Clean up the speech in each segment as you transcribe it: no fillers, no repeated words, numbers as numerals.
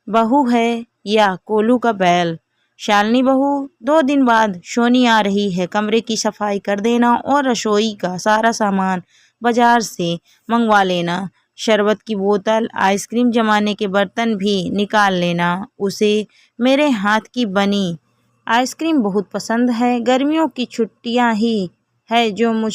बहू है या कोलू का बैल। शालिनी बहू, 2 दिन बाद शोनी आ रही है, कमरे की सफाई कर देना और रसोई का सारा सामान बाजार से मंगवा लेना। शरबत की बोतल, आइसक्रीम जमाने के बर्तन भी निकाल लेना। उसे मेरे हाथ की बनी आइसक्रीम बहुत पसंद है। गर्मियों की छुट्टियां ही है जो मुझ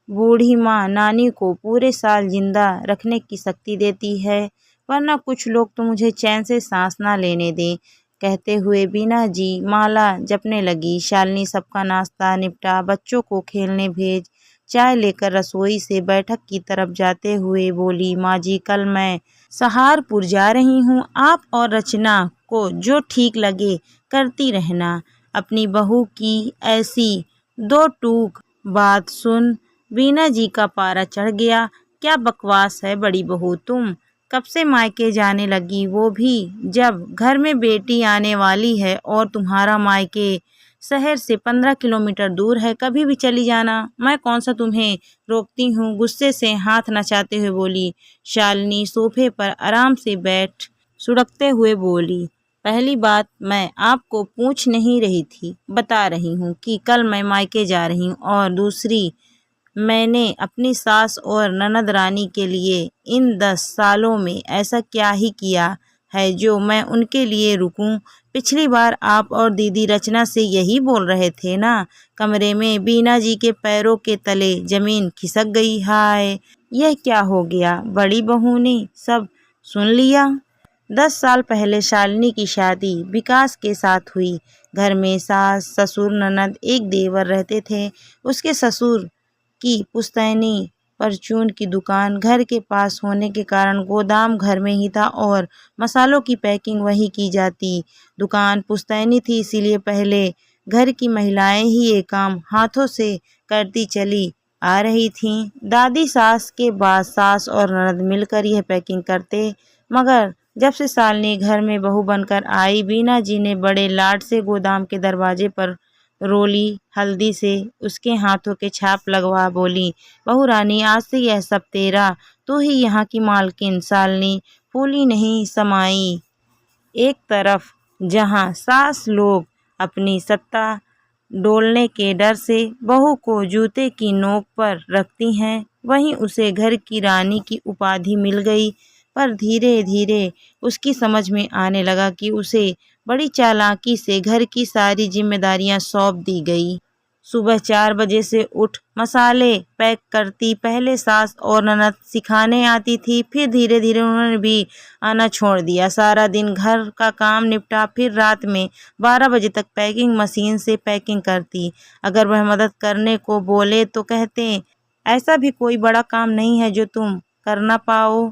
बूढ़ी माँ नानी को पूरे साल जिंदा रखने की शक्ति देती है, वरना कुछ लोग तो मुझे चैन से सांस ना लेने दें। कहते हुए बीना जी माला जपने लगी। शालिनी सबका नाश्ता निपटा, बच्चों को खेलने भेज, चाय लेकर रसोई से बैठक की तरफ जाते हुए बोली, माँ जी कल मैं सहारपुर जा रही हूँ, आप और रचना को जो ठीक लगे करती रहना। अपनी बहू की ऐसी दो टूक बात सुन बीना जी का पारा चढ़ गया। क्या बकवास है बड़ी बहू, तुम कब से मायके जाने लगी, वो भी जब घर में बेटी आने वाली है और तुम्हारा मायके शहर से 15 किलोमीटर दूर है। कभी भी चली जाना, मैं कौन सा तुम्हें रोकती हूँ। गुस्से से हाथ नचाते हुए बोली शालिनी। सोफे पर आराम से बैठ सुड़कते हुए बोली, पहली बात मैं आपको पूछ नहीं रही थी, बता रही हूँ कि कल मैं मायके जा रही हूँ, और दूसरी मैंने अपनी सास और ननद रानी के लिए इन 10 सालों में ऐसा क्या ही किया है जो मैं उनके लिए रुकूं। पिछली बार आप और दीदी रचना से यही बोल रहे थे ना। कमरे में बीना जी के पैरों के तले जमीन खिसक गई। हाय, यह क्या हो गया, बड़ी बहू ने सब सुन लिया। 10 साल पहले शालिनी की शादी विकास के साथ हुई। घर में सास ससुर ननद एक देवर रहते थे। उसके ससुर की पुश्तैनी परचून की दुकान घर के पास होने के कारण गोदाम घर में ही था और मसालों की पैकिंग वहीं की जाती। दुकान पुश्तैनी थी, इसीलिए पहले घर की महिलाएं ही ये काम हाथों से करती चली आ रही थीं। दादी सास के बाद सास और ननद मिलकर यह पैकिंग करते, मगर जब से शालिनी घर में बहू बनकर आई, बीना जी ने बड़े लाड से गोदाम के दरवाजे पर रोली हल्दी से उसके हाथों के छाप लगवा बोली, बहू रानी आज से यह सब तेरा, तू ही यहाँ की मालकिन। शालिनी फूली नहीं समाई। एक तरफ जहाँ सास लोग अपनी सत्ता डोलने के डर से बहू को जूते की नोक पर रखती हैं, वहीं उसे घर की रानी की उपाधि मिल गई। पर धीरे धीरे उसकी समझ में आने लगा कि उसे बड़ी चालाकी से घर की सारी जिम्मेदारियां सौंप दी गई। सुबह 4 बजे से उठ मसाले पैक करती। पहले सास और ननद सिखाने आती थी, फिर धीरे धीरे उन्होंने भी आना छोड़ दिया। सारा दिन घर का काम निपटा, फिर रात में 12 बजे तक पैकिंग मशीन से पैकिंग करती। अगर वह मदद करने को बोले तो कहते, ऐसा भी कोई बड़ा काम नहीं है जो तुम कर ना पाओ।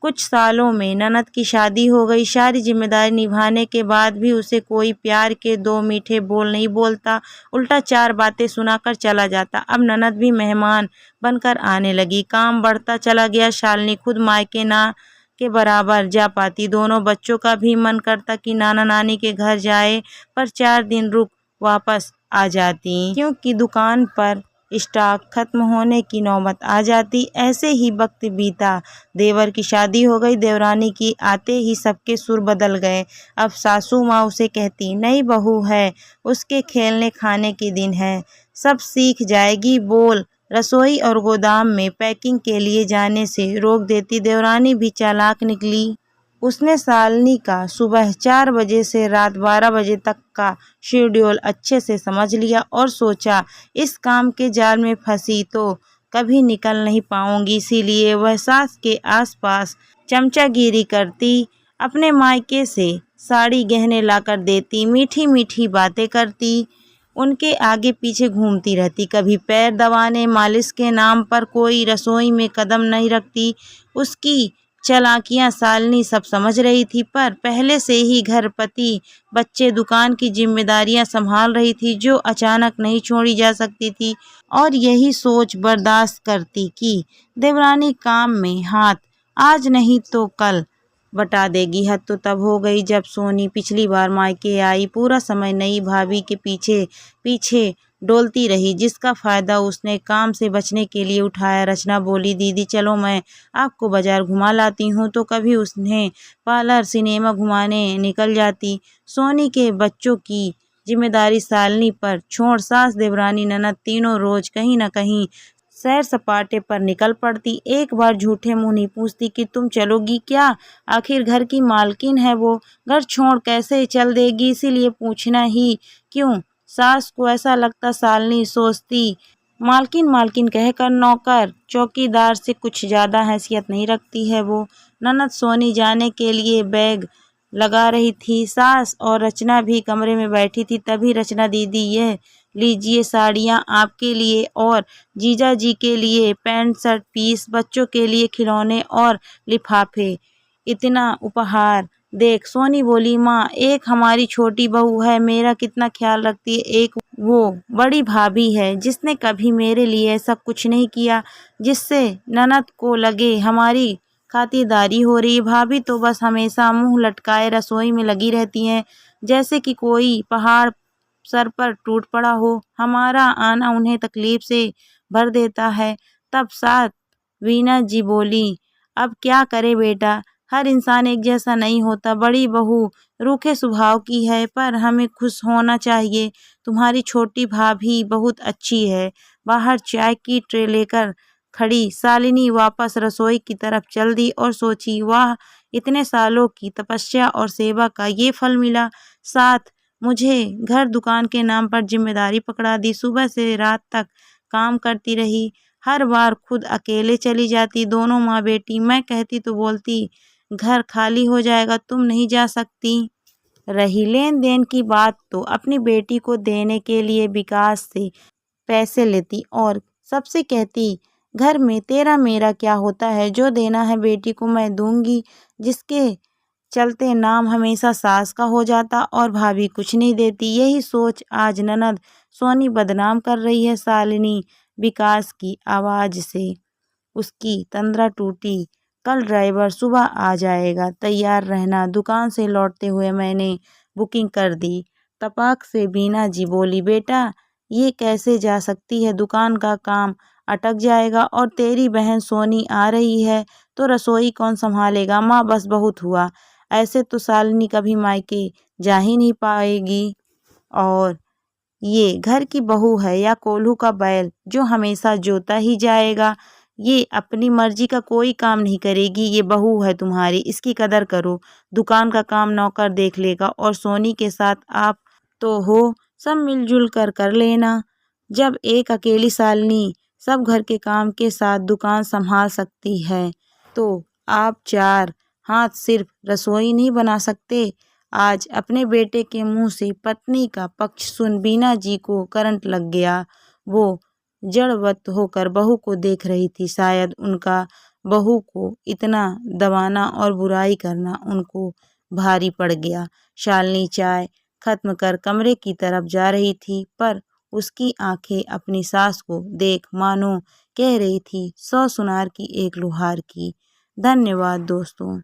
कुछ सालों में ननद की शादी हो गई। सारी जिम्मेदारी निभाने के बाद भी उसे कोई प्यार के 2 मीठे बोल नहीं बोलता, उल्टा 4 बातें सुनाकर चला जाता। अब ननद भी मेहमान बनकर आने लगी। काम बढ़ता चला गया। शालिनी खुद मायके ना के बराबर जा पाती। दोनों बच्चों का भी मन करता कि नाना नानी के घर जाए, पर 4 दिन रुक वापस आ जाती, क्योंकि दुकान पर स्टॉक खत्म होने की नौबत आ जाती। ऐसे ही वक्त बीता। देवर की शादी हो गई। देवरानी की आते ही सबके सुर बदल गए। अब सासू माँ उसे कहती, नई बहू है, उसके खेलने खाने के दिन है, सब सीख जाएगी। बोल रसोई और गोदाम में पैकिंग के लिए जाने से रोक देती। देवरानी भी चालाक निकली। उसने शालिनी का सुबह 4 बजे से रात 12 बजे तक का शेड्यूल अच्छे से समझ लिया और सोचा, इस काम के जाल में फंसी तो कभी निकल नहीं पाऊंगी। इसीलिए वह सास के आसपास चमचागिरी करती, अपने मायके से साड़ी गहने लाकर देती, मीठी मीठी बातें करती, उनके आगे पीछे घूमती रहती। कभी पैर दबाने मालिश के नाम पर कोई रसोई में कदम नहीं रखती। उसकी चालाकियां शालिनी सब समझ रही थी, पर पहले से ही घर, पति, बच्चे, दुकान की जिम्मेदारियां संभाल रही थी जो अचानक नहीं छोड़ी जा सकती थी। और यही सोच बर्दाश्त करती कि देवरानी काम में हाथ आज नहीं तो कल बटा देगी। हद तो तब हो गई जब सोनी पिछली बार मायके आई। पूरा समय नई भाभी के पीछे पीछे डोलती रही, जिसका फ़ायदा उसने काम से बचने के लिए उठाया। रचना बोली, दीदी चलो मैं आपको बाज़ार घुमा लाती हूँ। तो कभी उसने पार्लर, सिनेमा घुमाने निकल जाती। सोनी के बच्चों की जिम्मेदारी शालिनी पर छोड़ सास, देवरानी, ननद तीनों रोज कहीं न कहीं सैर सपाटे पर निकल पड़ती। एक बार झूठे मुंह नहीं पूछती कि तुम चलोगी क्या, आखिर घर की मालकिन है वो, घर छोड़ कैसे चल देगी, इसीलिए पूछना ही क्यों। सास को ऐसा लगता शालिनी सोचती मालकिन मालकिन कहकर नौकर चौकीदार से कुछ ज़्यादा हैसियत नहीं रखती है वो। ननद सोनी जाने के लिए बैग लगा रही थी। सास और रचना भी कमरे में बैठी थी। तभी रचना, दीदी यह लीजिए साड़ियाँ आपके लिए और जीजा जी के लिए पैंट शर्ट पीस, बच्चों के लिए खिलौने और लिफाफे, इतना उपहार देख। सोनी बोली, माँ एक हमारी छोटी बहू है, मेरा कितना ख्याल रखती है, एक वो बड़ी भाभी है जिसने कभी मेरे लिए ऐसा कुछ नहीं किया जिससे ननद को लगे हमारी खातिरदारी हो रही। भाभी तो बस हमेशा मुंह लटकाए रसोई में लगी रहती हैं, जैसे कि कोई पहाड़ सर पर टूट पड़ा हो। हमारा आना उन्हें तकलीफ से भर देता है। तब साथ वीना जी बोली, अब क्या करे बेटा, हर इंसान एक जैसा नहीं होता। बड़ी बहू रूखे स्वभाव की है, पर हमें खुश होना चाहिए। तुम्हारी छोटी भाभी बहुत अच्छी है। बाहर चाय की ट्रे लेकर खड़ी शालिनी वापस रसोई की तरफ चल दी और सोची, वाह, इतने सालों की तपस्या और सेवा का ये फल मिला। साथ मुझे घर दुकान के नाम पर जिम्मेदारी पकड़ा दी। सुबह से रात तक काम करती रही, हर बार खुद अकेले चली जाती। दोनों माँ बेटी, मैं कहती तो बोलती घर खाली हो जाएगा, तुम नहीं जा सकती। रही लेन देन की बात, तो अपनी बेटी को देने के लिए विकास से पैसे लेती और सबसे कहती, घर में तेरा मेरा क्या होता है, जो देना है बेटी को मैं दूंगी। जिसके चलते नाम हमेशा सास का हो जाता और भाभी कुछ नहीं देती। यही सोच आज ननद सोनी बदनाम कर रही है शालिनी। विकास की आवाज़ से उसकी तंद्रा टूटी। कल ड्राइवर सुबह आ जाएगा, तैयार रहना। दुकान से लौटते हुए मैंने बुकिंग कर दी। तपाक से बीना जी बोली, बेटा ये कैसे जा सकती है, दुकान का काम अटक जाएगा और तेरी बहन सोनी आ रही है तो रसोई कौन संभालेगा। माँ बस बहुत हुआ, ऐसे तो शालिनी कभी मायके जा ही नहीं पाएगी और ये घर की बहू है या कोल्हू का बैल जो हमेशा जोता ही जाएगा। ये अपनी मर्जी का कोई काम नहीं करेगी, ये बहू है तुम्हारी, इसकी कदर करो। दुकान का काम नौकर देख लेगा और सोनी के साथ आप तो हो, सब मिलजुल कर कर लेना। जब एक अकेली शालिनी सब घर के काम के साथ दुकान संभाल सकती है तो आप चार हाथ सिर्फ रसोई नहीं बना सकते। आज अपने बेटे के मुंह से पत्नी का पक्ष सुन बीना जी को करंट लग गया। वो जड़वत होकर बहू को देख रही थी। शायद उनका बहू को इतना दबाना और बुराई करना उनको भारी पड़ गया। शालिनी चाय खत्म कर कमरे की तरफ जा रही थी, पर उसकी आंखें अपनी सास को देख मानो कह रही थी 100 सुनार की एक लुहार की। धन्यवाद दोस्तों।